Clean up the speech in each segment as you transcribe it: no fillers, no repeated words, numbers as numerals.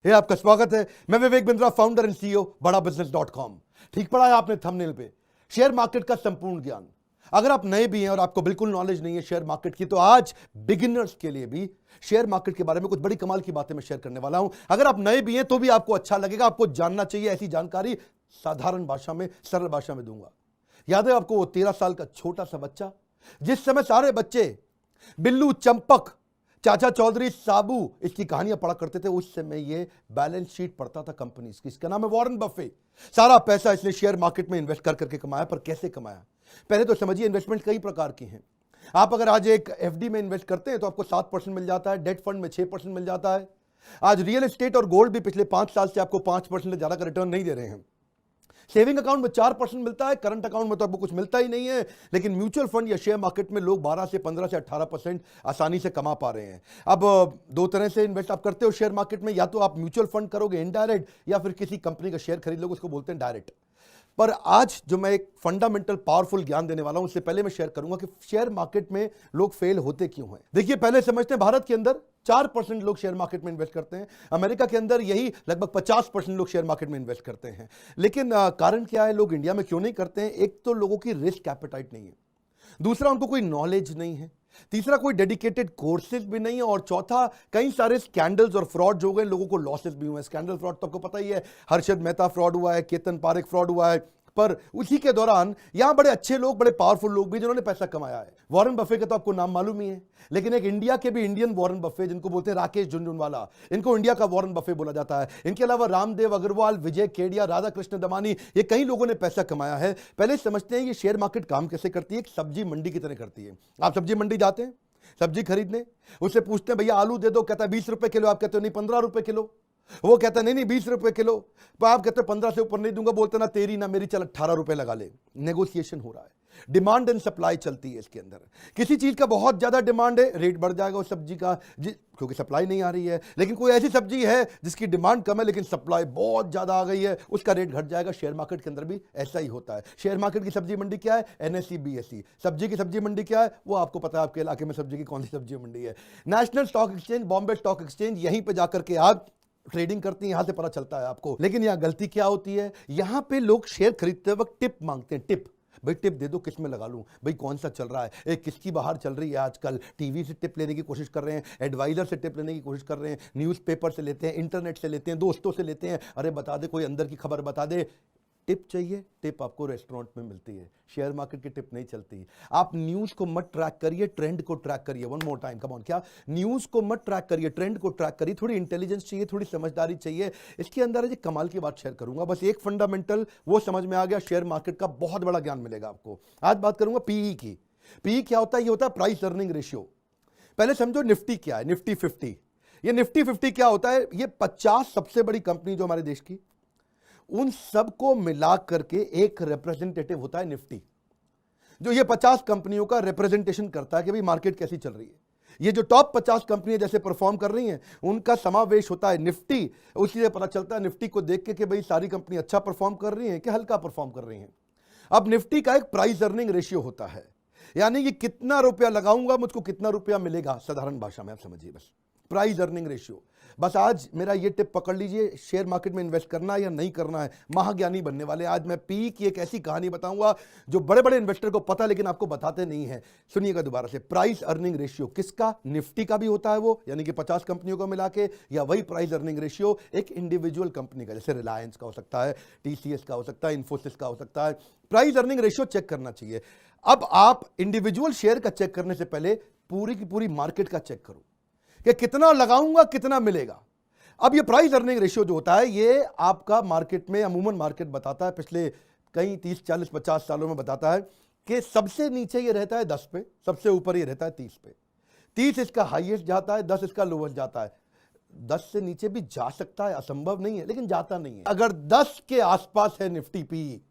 हे आपका स्वागत है। मैं Vivek Bindra, founder and CEO बड़ा बिजनेस .com। ठीक पढ़ा है आपने थंबनेल पे, शेयर मार्केट का संपूर्ण ज्ञान। अगर आप नए भी हैं और आपको बिल्कुल नॉलेज नहीं है शेयर मार्केट की, तो आज बिगिनर्स के लिए भी शेयर मार्केट के बारे में कुछ बड़ी कमाल की बातें मैं शेयर करने वाला हूं। अगर आप नए भी हैं तो भी आपको अच्छा लगेगा, आपको जानना चाहिए। ऐसी जानकारी साधारण भाषा में, सरल भाषा में दूंगा। याद है आपको वो 13 साल का छोटा सा बच्चा, जिस समय सारे बच्चे बिल्लू, चंपक, चाचा चौधरी, साबू इसकी कहानियां पढ़ा करते थे, उस समय ये बैलेंस शीट पढ़ता था कंपनीज की। इसका नाम है वॉरेन बफे। सारा पैसा इसने शेयर मार्केट में इन्वेस्ट कर करके कमाया। पर कैसे कमाया, पहले तो समझिए। इन्वेस्टमेंट कई प्रकार की हैं। आप अगर आज एक एफडी में इन्वेस्ट करते हैं तो आपको 7% मिल जाता है, डेट फंड में 6% मिल जाता है। आज रियल एस्टेट और गोल्ड भी पिछले 5 साल से आपको 5% से ज्यादा का रिटर्न नहीं दे रहे हैं। सेविंग अकाउंट में 4% मिलता है, करंट अकाउंट में तो आपको कुछ मिलता ही नहीं है। लेकिन म्यूचुअल फंड या शेयर मार्केट में लोग 12 से 15 से 18% आसानी से कमा पा रहे हैं। अब दो तरह से इन्वेस्ट आप करते हो शेयर मार्केट में, या तो आप म्यूचुअल फंड करोगे इनडायरेक्ट, या फिर किसी कंपनी का शेयर खरीद लोगे, उसको बोलते हैं डायरेक्ट। पर आज जो मैं एक फंडामेंटल पावरफुल ज्ञान देने वाला हूं, उससे पहले मैं शेयर करूंगा कि शेयर मार्केट में लोग फेल होते क्यों हैं। देखिए, पहले समझते हैं भारत के अंदर 4% लोग शेयर मार्केट में इन्वेस्ट करते हैं। अमेरिका के अंदर यही लगभग 50% लोग शेयर मार्केट में इन्वेस्ट करते हैं। लेकिन कारण क्या है, लोग इंडिया में क्यों नहीं करते हैं? एक तो लोगों की रिस्क एपेटाइट नहीं है, दूसरा उनको कोई नॉलेज नहीं है, तीसरा कोई डेडिकेटेड कोर्सेज भी नहीं है, और चौथा कई सारे स्कैंडल्स और फ्रॉड हो गए, लोगों को लॉसेस भी हुए हैं। स्कैंडल फ्रॉड तो आपको पता ही है, हर्षद मेहता फ्रॉड हुआ है, केतन पारेख फ्रॉड हुआ है। पर उसी के दौरान यहां बड़े अच्छे लोग, बड़े पावरफुल लोग भी जिन्होंने पैसा कमाया है। वॉरेन बफे का तो आपको नाम मालूम ही है, लेकिन एक इंडिया के भी इंडियन वॉरेन बफे, जिनको बोलते हैं राकेश झुनझुनवाला, इनको इंडिया का वॉरेन बफे बोला जाता है। इनके अलावा रामदेव अग्रवाल, विजय केडिया, राधा कृष्ण दमानी, ये कई लोगों ने पैसा कमाया है। पहले समझते हैं ये शेयर मार्केट काम कैसे करती है। एक सब्जी मंडी की तरह करती है। आप सब्जी मंडी जाते हैं सब्जी खरीदने, उससे पूछते हैं भैया आलू दे दो, कहता है 20 रुपए किलो। आप कहते हो नहीं 15 रुपए किलो। वो कहता है नहीं 20 रुपए किलो। तो आप कहते हो 15 से ऊपर नहीं दूंगा। बोलते ना तेरी ना मेरी, चल 18 रुपए लगा ले। नेगोशिएशन हो रहा है, डिमांड एंड सप्लाई चलती है इसके अंदर। किसी चीज का बहुत ज्यादा डिमांड है, रेट बढ़ जाएगा उस सब्जी का, क्योंकि सप्लाई नहीं आ रही है। लेकिन कोई ऐसी सब्जी है जिसकी डिमांड कम है लेकिन सप्लाई बहुत ज्यादा आ गई है, उसका रेट घट जाएगा। शेयर मार्केट के अंदर भी ऐसा ही होता है। शेयर मार्केट की सब्जी मंडी क्या है? NSE BSE. सब्जी की सब्जी मंडी क्या है? वो आपको पता है आपके इलाके में सब्जी की कौन सी सब्जी मंडी है। National stock exchange, Bombay stock exchange, यहीं पर जाकर के आप ट्रेडिंग करती हैं, यहां से पता चलता है आपको। लेकिन यहां गलती क्या होती है, यहां पे लोग शेयर खरीदते वक्त टिप मांगते हैं। टिप, भाई टिप दे दो, किस में लगा लूं, भाई कौन सा चल रहा है, एक किसकी बाहर चल रही है आजकल। टीवी से टिप लेने की कोशिश कर रहे हैं, एडवाइजर से टिप लेने की कोशिश कर रहे हैं, न्यूज़पेपर से लेते हैं, इंटरनेट से लेते हैं, दोस्तों से लेते हैं। अरे बता दे, कोई अंदर की खबर बता दे। टिप चाहिए, टिप आपको रेस्टोरेंट में मिलती है। शेयर मार्केट की टिप नहीं चलती। आप न्यूज को मत ट्रैक करिए, ट्रेंड को ट्रैक करिए। One more time, come on. क्या? न्यूज को मत ट्रैक करिए, ट्रेंड को ट्रैक करिए। थोड़ी इंटेलिजेंस चाहिए, थोड़ी समझदारी चाहिए। इसके अंदर है कमाल की बात शेयर करूंगा। बस एक फंडामेंटल वो समझ में आ गया, शेयर मार्केट का बहुत बड़ा ज्ञान मिलेगा आपको। आज बात करूंगा पीई की। पीई क्या होता है? ये होता है प्राइस अर्निंग रेशियो। पहले समझो निफ्टी क्या है, निफ्टी 50। ये निफ्टी 50 क्या होता है? ये 50 सबसे बड़ी कंपनी जो हमारे देश की, उन सबको मिला करके एक रिप्रेजेंटेटिव होता है निफ्टी, जो ये 50 कंपनियों का रिप्रेजेंटेशन करता है कि भाई मार्केट कैसी चल रही है। ये जो टॉप 50 कंपनियां जैसे परफॉर्म कर रही हैं, उनका समावेश होता है निफ्टी। उसी से पता चलता है निफ्टी को देख के कि भाई सारी कंपनी अच्छा परफॉर्म कर रही हैं कि हल्का परफॉर्म कर रही हैं। अब निफ्टी का एक प्राइस अर्निंग रेशियो होता है, यानी कि कितना रुपया लगाऊंगा मुझको कितना रुपया मिलेगा। साधारण भाषा में आप समझिए, बस प्राइस अर्निंग रेशियो। बस आज मेरा ये टिप पकड़ लीजिए, शेयर मार्केट में इन्वेस्ट करना है या नहीं करना है, महाज्ञानी बनने वाले। आज मैं पी की एक ऐसी कहानी बताऊंगा जो बड़े बड़े इन्वेस्टर को पता लेकिन आपको बताते नहीं है। सुनिएगा दोबारा से। प्राइस अर्निंग रेशियो किसका? निफ्टी का भी होता है वो, यानी कि 50 कंपनियों को मिला के, या वही प्राइस अर्निंग रेशियो एक इंडिविजुअल कंपनी का, जैसे रिलायंस का हो सकता है, टीसीएस का हो सकता है, इन्फोसिस का हो सकता है। प्राइस अर्निंग रेशियो चेक करना चाहिए। अब आप इंडिविजुअल शेयर का चेक करने से पहले पूरी की पूरी मार्केट का चेक करो कि कितना लगाऊंगा कितना मिलेगा। अब ये प्राइस अर्निंग रेशियो जो होता है, ये आपका मार्केट में अमूमन मार्केट बताता है, पिछले कई 30 40 50 सालों में बताता है कि सबसे नीचे ये रहता है 10 पे, सबसे ऊपर ये रहता है 30 पे। 30 इसका हाईएस्ट जाता है, 10 इसका लोवेस्ट जाता है। 10 से नीचे भी जा सकता है, असंभव नहीं है, लेकिन जाता नहीं है। अगर 10 के आसपास है Nifty P,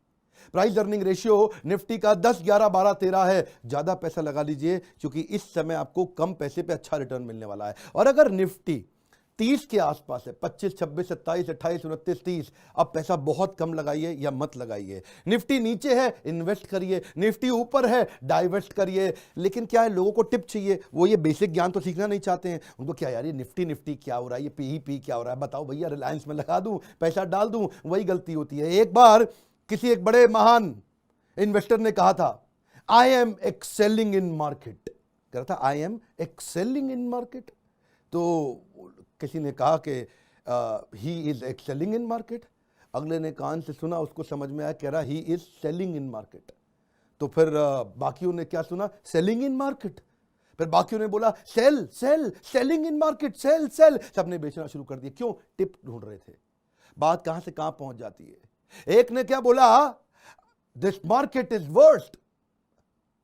price earning ratio Nifty का 10, 11, 12, 13 है, ज्यादा पैसा लगा लीजिए, क्योंकि इस समय आपको कम पैसे पे अच्छा रिटर्न मिलने वाला है। और अगर निफ्टी 30 के आसपास है, 25, 26, 27, 28, 29, 30। अब पैसा बहुत कम लगाइए या मत लगाइए। निफ्टी नीचे है, इन्वेस्ट करिए। निफ्टी ऊपर है, डाइवेस्ट करिए। लेकिन क्या है, लोगों को टिप चाहिए, वो ये बेसिक ज्ञान तो सीखना नहीं चाहते हैं। उनको क्या यार, ये निफ्टी निफ्टी क्या हो रहा है, ये पी क्या हो रहा है, बताओ भैया, रिलायंस में लगा दूं, पैसा डाल दूं। वही गलती होती है। एक बार किसी एक बड़े महान इन्वेस्टर ने कहा था, I am excelling in market. कह रहा था I am excelling in market. तो किसी ने कहा कि he is excelling in market. अगले ने कान से सुना, उसको समझ में आया, कह रहा he is selling in market. तो फिर बाकियों ने क्या सुना, सेलिंग इन मार्केट। फिर बाकियों ने बोला sell sell, selling in market, sell sell. सबने बेचना शुरू कर दिया। क्यों? टिप ढूंढ रहे थे। बात कहां से कहां पहुंच जाती है। एक ने क्या बोला, this market is worst,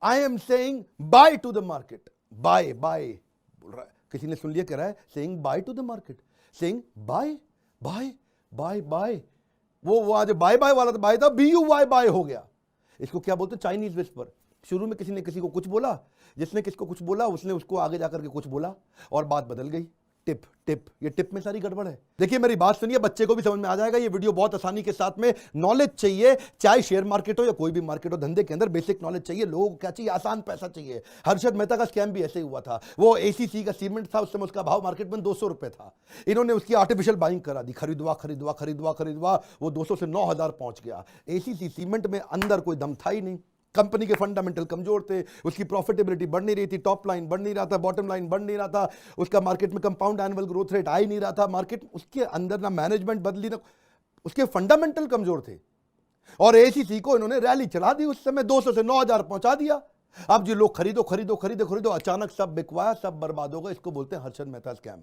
I am saying bye to the market. Bye bye बोल रहा है। किसी ने सुन लिया, कह रहा है saying bye to the market, saying bye bye bye bye. वो आज बाय बाय वाला तो बाय था, BUY बाय हो गया। इसको क्या बोलते हैं, चाइनीज विस्पर। शुरू में किसी ने किसी को कुछ बोला, जिसने किसको कुछ बोला उसने उसको आगे जाकर के कुछ बोला और बात बदल गई। टिप टिप, ये टिप में सारी गड़बड़ है। देखिए मेरी बात सुनिए, बच्चे को भी समझ में आ जाएगा। ये वीडियो बहुत आसानी के साथ में, नॉलेज चाहिए, चाहे शेयर मार्केट हो या कोई भी मार्केट हो, धंधे के अंदर बेसिक नॉलेज चाहिए। लोगों को क्या चाहिए, आसान पैसा चाहिए। हर्षद मेहता का स्कैम भी ऐसे ही हुआ था। वो ACC का सीमेंट था, उस समय उसका भाव मार्केट में 200 रुपए था। इन्होंने उसकी आर्टिफिशियल बाइंग करा दी, खरीदवा खरीदवा खरीदवा खरीदवा, वो 200 से 9,000 पहुंच गया। ACC सीमेंट में अंदर कोई दम था ही नहीं। कंपनी के फंडामेंटल कमजोर थे, उसकी प्रॉफिटेबिलिटी बढ़ नहीं रही थी, टॉप लाइन बढ़ नहीं रहा था, बॉटम लाइन बढ़ नहीं रहा था, उसका मार्केट में कंपाउंड एनुअल ग्रोथ रेट आ ही नहीं रहा था। मार्केट उसके अंदर ना मैनेजमेंट बदली, ना उसके फंडामेंटल कमजोर थे। और ACC को इन्होंने रैली चला दी, उस समय 200 से 9,000 पहुंचा दिया। अब जो लोग खरीदो खरीदो खरीदो खरीदो, अचानक सब बिकवाया, सब बर्बाद होगा। इसको बोलते हैं Harshad Mehta scam.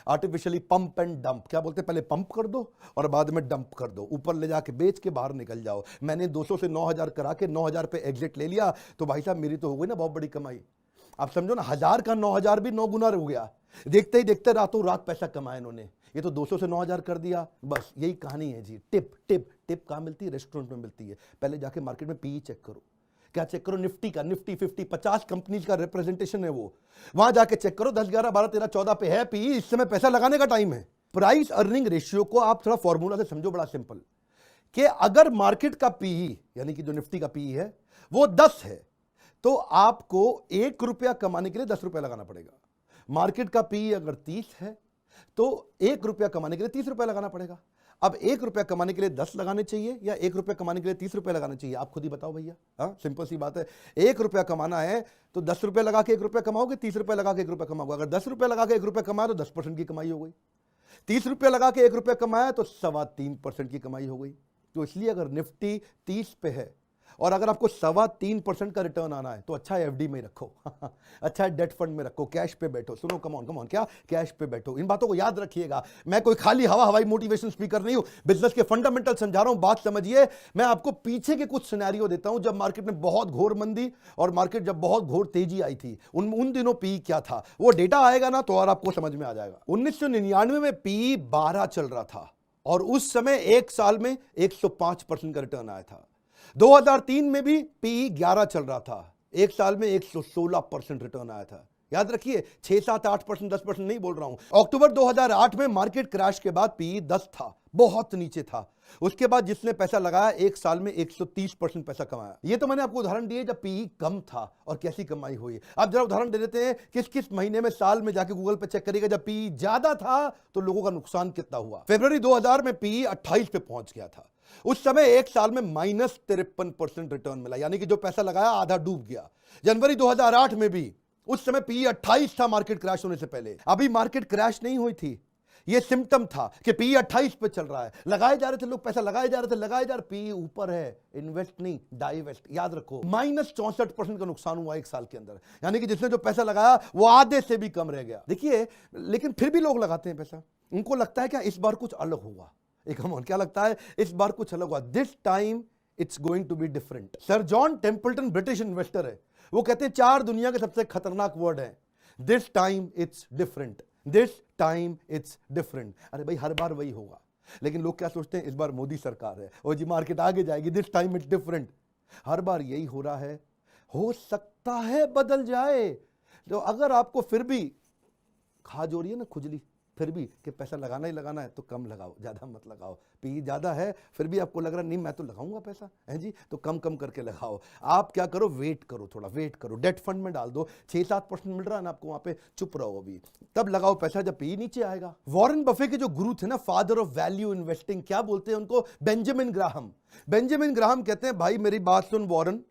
Artificially pump and dump. क्या बोलते हैं, पहले पंप कर दो और बाद में डंप कर दो, ऊपर ले जाके बेच के बाहर निकल जाओ। मैंने 200 से 9,000 करा के 9,000 पे एग्जिट ले लिया, तो भाई साहब मेरी तो हो गई ना बहुत बड़ी कमाई। आप समझो ना, 1,000 का 9,000 भी 9 गुना हो गया। देखते ही देखते रातों रात पैसा कमाया इन्होंने। ये तो 200 से 9,000 कर दिया, बस यही कहानी है जी। टिप टिप टिप कहाँ मिलती है, रेस्टोरेंट में मिलती है। पहले जाके मार्केट में PE चेक करो। क्या चेक करो, निफ्टी का, निफ्टी 50, 50 कंपनीज का रिप्रेजेंटेशन है वो। वहां जाके चेक करो, 10, 11, 12, 13, 14 पे है PE। इस समय पैसा लगाने का टाइम है। प्राइस अर्निंग रेशियो को आप थोड़ा फॉर्मूला से समझो, बड़ा सिंपल, कि अगर मार्केट का PE यानी कि जो निफ्टी का PE है वो 10 है, तो आपको 1 रुपया कमाने के लिए 10 रुपया लगाना पड़ेगा। मार्केट का PE अगर 30 है तो 1 रुपया कमाने के लिए 30 रुपया लगाना पड़ेगा। अब 1 रुपया कमाने के लिए 10 लगाने चाहिए या 1 रुपया कमाने के लिए 30 रुपया लगाने चाहिए, आप खुद ही बताओ भैया। हाँ, सिंपल सी बात है। 1 रुपया कमाना है तो 10 रुपया लगा के 1 रुपया कमाओगे, 30 रुपया लगा के 1 रुपया कमाओगे। अगर 10 रुपया लगा के 1 रुपया कमाया तो 10% की कमाई हो गई। 30 रुपया लगा के 1 रुपया कमाया तो 3.25% की कमाई हो गई। तो इसलिए अगर निफ्टी 30 पे है और अगर आपको 3.25% का रिटर्न आना है तो अच्छा है FD में रखो अच्छा है डेट फंड में रखो, कैश पे बैठो। सुनो, कम ऑन, क्या कैश पे बैठो। इन बातों को याद रखिएगा। मैं कोई खाली हवाई मोटिवेशन स्पीकर नहीं हूं, बिजनेस के फंडामेंटल समझा रहा हूं, बात समझिए। मैं आपको पीछे के कुछ सिनेरियो देता हूं, जब मार्केट में बहुत घोर मंदी और मार्केट जब बहुत घोर तेजी आई थी, उन दिनों PE क्या था। वो डेटा आएगा ना तो और आपको समझ में आ जाएगा। 1999 में PE 12 चल रहा था और उस समय एक साल में 105% का रिटर्न आया था। 2003 में भी PE 11 चल रहा था, एक साल में 116% रिटर्न आया था। याद रखिए, 6, 7, 8%, 10% नहीं बोल रहा हूं। अक्टूबर 2008 में मार्केट क्रैश के बाद PE 10 था, बहुत नीचे था। उसके बाद जिसने पैसा लगाया एक साल में 130% पैसा कमाया। ये तो मैंने आपको उदाहरण दिए जब PE कम था और कैसी कमाई हुई। अब जरा उदाहरण दे देते हैं, किस किस महीने में, साल में जाके गूगल पे चेक करिएगा जब PE ज्यादा था तो लोगों का नुकसान कितना हुआ। फरवरी 2000 में PE 28 पे पहुंच गया था। उस समय एक साल में -53% रिटर्न मिला, यानी कि जो पैसा लगाया आधा डूब गया। जनवरी 2008 में भी उस समय PE 28 था मार्केट क्रैश होने से पहले। अभी मार्केट क्रैश नहीं हुई थी, ये सिम्टम था कि PE 28 पे चल रहा है। लगाए जा रहे थे लोग, पैसा लगाए जा रहे थे, PE ऊपर है। इन्वेस्ट नहीं, डाइवेस्ट। याद रखो, -64% का नुकसान हुआ एक साल के अंदर, यानी कि जिसने जो पैसा लगाया वो आधे से भी कम रह गया। देखिए, लेकिन फिर भी लोग लगाते हैं पैसा। उनको लगता है क्या इस बार कुछ अलग होगा। क्या लगता है इस बार कुछ अलग हुआ, this time it's going to be different. Sir John Templeton British investor है, वो कहते हैं 4 दुनिया के सबसे खतरनाक वर्ड है, this time it's different, this time it's different. अरे भाई, हर बार वही होगा, लेकिन लोग क्या सोचते हैं, इस बार मोदी सरकार है और जी मार्केट आगे जाएगी, दिस टाइम इट्स डिफरेंट। हर बार यही हो रहा है, हो सकता है बदल जाए। तो अगर आपको फिर भी खा जो रही है ना खुजली, फिर भी कि पैसा लगाना ही लगाना है तो कम लगाओ, ज़्यादा मत लगाओ। पी ज़्यादा है फिर भी आपको लग रहा नहीं मैं तो लगाऊंगा पैसा है जी, तो कम कम करके लगाओ। आप क्या करो, वेट करो, थोड़ा वेट करो, डेट फंड में डाल दो, 6-7% मिल रहा है ना आपको, वहाँ पे चुप रहो अभी, तब लगाओ पैसा जब पी नीचे आएगा। वॉरेन बफे के जो गुरु थे ना, फादर ऑफ वैल्यू इन्वेस्टिंग, क्या बोलते हैं उनको, बेंजामिन ग्राहम। बेंजामिन ग्राहम कहते हैं भाई मेरी बात सुन वॉरेन,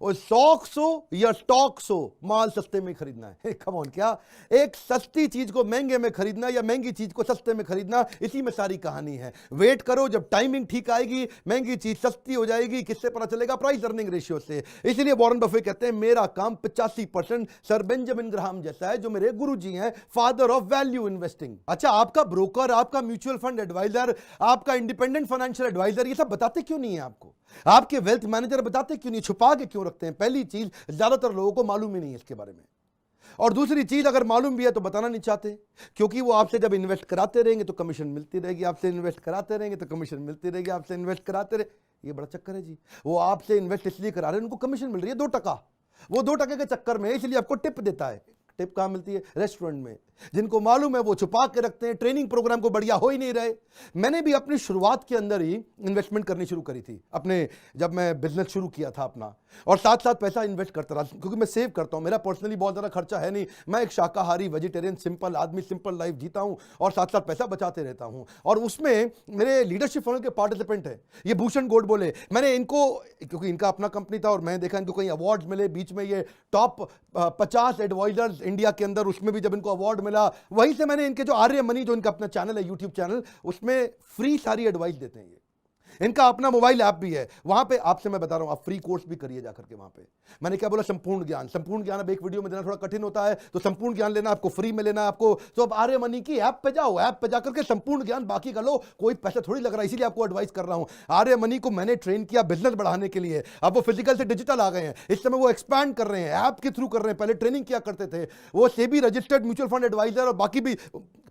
और स्टॉक्स हो या स्टॉक्स हो, माल सस्ते में खरीदना है। कम ऑन, क्या एक सस्ती चीज को महंगे में खरीदना या महंगी चीज को सस्ते में खरीदना, इसी में सारी कहानी है। वेट करो, जब टाइमिंग ठीक आएगी महंगी चीज सस्ती हो जाएगी। किससे पता चलेगा, प्राइस अर्निंग रेशियो से। इसलिए वॉरेन बफे कहते हैं मेरा काम 85% सर बेंजामिन ग्राहम जैसा है, जो मेरे गुरुजी हैं, फादर ऑफ वैल्यू इन्वेस्टिंग। अच्छा, आपका ब्रोकर, आपका म्यूचुअल फंड एडवाइजर, आपका इंडिपेंडेंट फाइनेंशियल एडवाइजर ये सब बताते क्यों नहीं है आपको? आपके वेल्थ मैनेजर बताते क्यों नहीं, छुपा के क्यों रखते हैं? पहली चीज, ज्यादातर लोगों को मालूम ही नहीं है इसके बारे में। और दूसरी चीज, अगर मालूम भी है तो बताना नहीं चाहते, क्योंकि वो आपसे जब इन्वेस्ट कराते रहेंगे तो कमीशन मिलती रहेगी, आपसे इन्वेस्ट कराते रहेंगे तो कमीशन मिलती रहेगी, आपसे इन्वेस्ट कराते रहे। ये बड़ा चक्कर है जी। वो आपसे इन्वेस्ट इसलिए करा रहे हैं, उनको कमीशन मिल रही है 2%। वो 2% के चक्कर में इसलिए आपको टिप देता है। टिप कहाँ मिलती है? रेस्टोरेंट में। जिनको मालूम है वो छुपा के रखते हैं, ट्रेनिंग प्रोग्राम को बढ़िया हो ही नहीं रहे। मैंने भी अपनी शुरुआत के अंदर ही इन्वेस्टमेंट करनी शुरू करी थी अपने, जब मैं बिजनेस शुरू किया था अपना, और साथ साथ पैसा इन्वेस्ट करता रहा, क्योंकि मैं सेव करता हूं। मेरा पर्सनली बहुत ज़्यादा खर्चा है नहीं, मैं एक शाकाहारी वेजिटेरियन सिंपल आदमी, सिंपल लाइफ जीता हूं, और साथ साथ पैसा बचाते रहता हूं। और उसमें मेरे लीडरशिप फनल के पार्टिसिपेंट हैं ये भूषण गोड बोले, मैंने इनको, क्योंकि इनका अपना कंपनी था और मैं देखा इनको कहीं अवार्ड्स मिले, बीच में ये टॉप 50 एडवाइजर्स इंडिया के अंदर, उसमें भी जब इनको अवार्ड मिला, वहीं से मैंने इनके जो आर्य मनी, जो इनका अपना चैनल है यूट्यूब चैनल, उसमें फ्री सारी एडवाइस देते हैं ये। इनका अपना मोबाइल ऐप भी है, वहां पे आपसे मैं बता रहा हूं, आप फ्री कोर्स भी करिए जाकर के वहां पे। मैंने क्या बोला, संपूर्ण ज्ञान। संपूर्ण ज्ञान अब एक वीडियो में देना थोड़ा कठिन होता है, तो संपूर्ण ज्ञान लेना आपको फ्री में लेना आपको, तो अब आर्य मनी की ऐप पे जाओ, ऐप पे जाकर के संपूर्ण ज्ञान बाकी का लो, कोई पैसा थोड़ी लग रहा है, इसीलिए आपको एडवाइस कर रहा हूं। आर्य मनी को मैंने ट्रेन किया बिजनेस बढ़ाने के लिए, अब वो फिजिकल से डिजिटल आ गए हैं, इस समय वो एक्सपैंड कर रहे हैं, ऐप के थ्रू कर रहे हैं, पहले ट्रेनिंग किया करते थे। वो SEBI registered mutual fund advisor और बाकी भी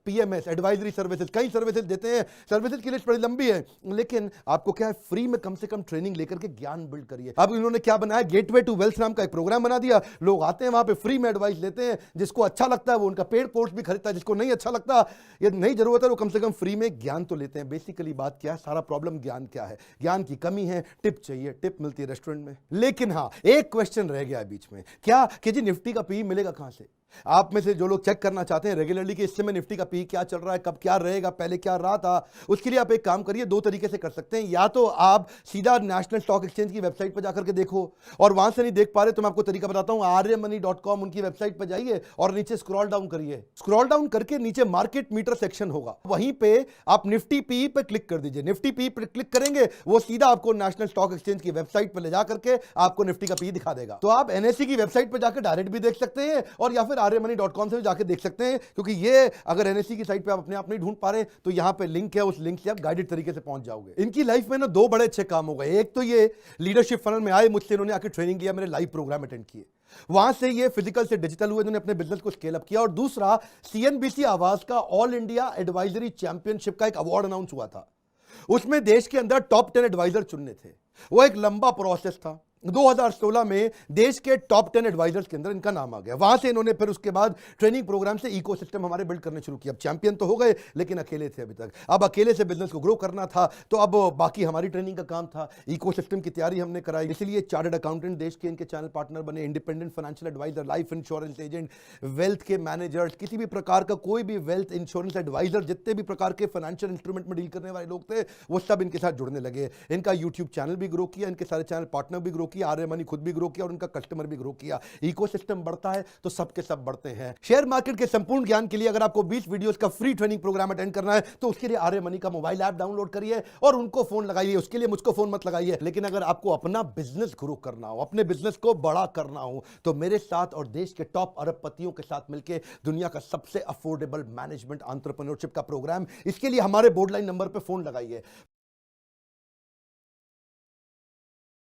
पीएमएस एडवाइजरी सर्विसेज, कई सर्विसेज देते हैं। सर्विसेज की लिस्ट बड़ी लंबी है, लेकिन आपको क्या है, फ्री में कम से कम ट्रेनिंग लेकर के ज्ञान बिल्ड करिए। अब इन्होंने क्या बनाया, गेटवे टू वेल्थ नाम का एक प्रोग्राम बना दिया। लोग आते हैं वहां पे, फ्री में एडवाइस लेते हैं, जिसको अच्छा लगता है वो उनका पेड कोर्स भी खरीदता है, जिसको नहीं अच्छा लगता, ये नहीं जरूरत है, वो कम से कम फ्री में ज्ञान तो लेते हैं। बेसिकली बात क्या है, सारा प्रॉब्लम ज्ञान क्या है, ज्ञान की कमी है, टिप चाहिए, टिप मिलती है रेस्टोरेंट में। लेकिन हाँ, एक क्वेश्चन रह गया बीच में, क्या कि जी निफ्टी का पी मिलेगा कहां से? आप में से जो लोग चेक करना चाहते हैं रेगुलरली कि इस समय निफ्टी का पी क्या चल रहा है, कब क्या रहेगा, पहले क्या रहा था, उसके लिए आप एक काम करिए, दो तरीके से कर सकते हैं। या तो आप सीधा नेशनल स्टॉक एक्सचेंज की वेबसाइट पर जाकर के देखो, और वहां से नहीं देख पा रहे तो मैं आपको तरीका बताता हूं, arymoney.com उनकी वेबसाइट पर जाइए और नीचे स्क्रॉल डाउन करिए। स्क्रॉल डाउन करके नीचे मार्केट मीटर सेक्शन होगा, वहीं पे आप निफ्टी पी पे क्लिक कर दीजिए। निफ्टी पी पे क्लिक करेंगे, वो सीधा आपको नेशनल स्टॉक एक्सचेंज की वेबसाइट पर ले जाकर के आपको निफ्टी का पी दिखा देगा। तो आप एनएसई की वेबसाइट पर जाकर डायरेक्ट भी देख सकते हैं, और या फिर arymoney.com से जाके देख सकते हैं, क्योंकि ये अगर एनएसई की साइट पे आप अपने आप नहीं ढूंढ पा रहे तो यहां पे लिंक है, उस लिंक से आप गाइडेड तरीके से पहुंच जाओगे। इनकी लाइफ में ना दो बड़े अच्छे काम हो गए। एक तो ये लीडरशिप फनल में आए, मुझसे इन्होंने आके ट्रेनिंग लिया, मेरे लाइव प्रोग्राम अटेंड किए, वहां से ये फिजिकल से डिजिटल हुए, इन्होंने अपने बिजनेस को स्केल अप किया। और दूसरा, सीएनबीसी आवाज का ऑल इंडिया एडवाइजरी चैंपियनशिप का एक अवार्ड अनाउंस हुआ था, उसमें देश के अंदर टॉप 10 एडवाइजर चुनने थे। वो एक लंबा प्रोसेस था। 2016 में देश के टॉप 10 एडवाइजर्स के अंदर इनका नाम आ गया। वहां से इन्होंने फिर उसके बाद ट्रेनिंग प्रोग्राम से इकोसिस्टम हमारे बिल्ड करने शुरू किया। अब चैंपियन तो हो गए, लेकिन अकेले थे अभी तक। अब अकेले से बिजनेस को ग्रो करना था, तो अब बाकी हमारी ट्रेनिंग का काम था। इकोसिस्टम की तैयारी हमने कराई, इसलिए चार्टर्ड अकाउंटेंट देश के इनके चैनल पार्टनर बने, independent financial advisor, life insurance agent, wealth के मैनेजर्स, किसी भी प्रकार का कोई भी वेल्थ इंश्योरेंस एडवाइजर, जितने भी प्रकार के फाइनेंशियल इंस्ट्रूमेंट में डील करने वाले लोग थे, वो सब इनके साथ जुड़ने लगे। इनका यूट्यूब चैनल भी ग्रो किया, इनके सारे चैनल पार्टनर भी ग्रो किया, आर्य मनी खुद भी ग्रो किया और उनका कस्टमर भी ग्रो किया। इकोसिस्टम बढ़ता है तो सबके सब बढ़ते हैं। शेयर मार्केट के संपूर्ण ज्ञान के लिए अगर आपको 20 वीडियोस का फ्री ट्रेनिंग प्रोग्राम अटेंड करना है तो उसके लिए आर्य मनी का मोबाइल ऐप डाउनलोड करिए और उनको फोन लगाइए। उसके लिए मुझको फोन मत लगाइए। लेकिन अगर आपको अपना बिजनेस ग्रो करना हो, अपने बिजनेस को बड़ा करना हो, तो मेरे साथ और देश के टॉप अरबपतियों के साथ मिलकर दुनिया का सबसे अफोर्डेबल मैनेजमेंट एंटरप्रेन्योरशिप का प्रोग्राम, इसके लिए हमारे बोर्ड लाइन नंबर पर फोन लगाइए।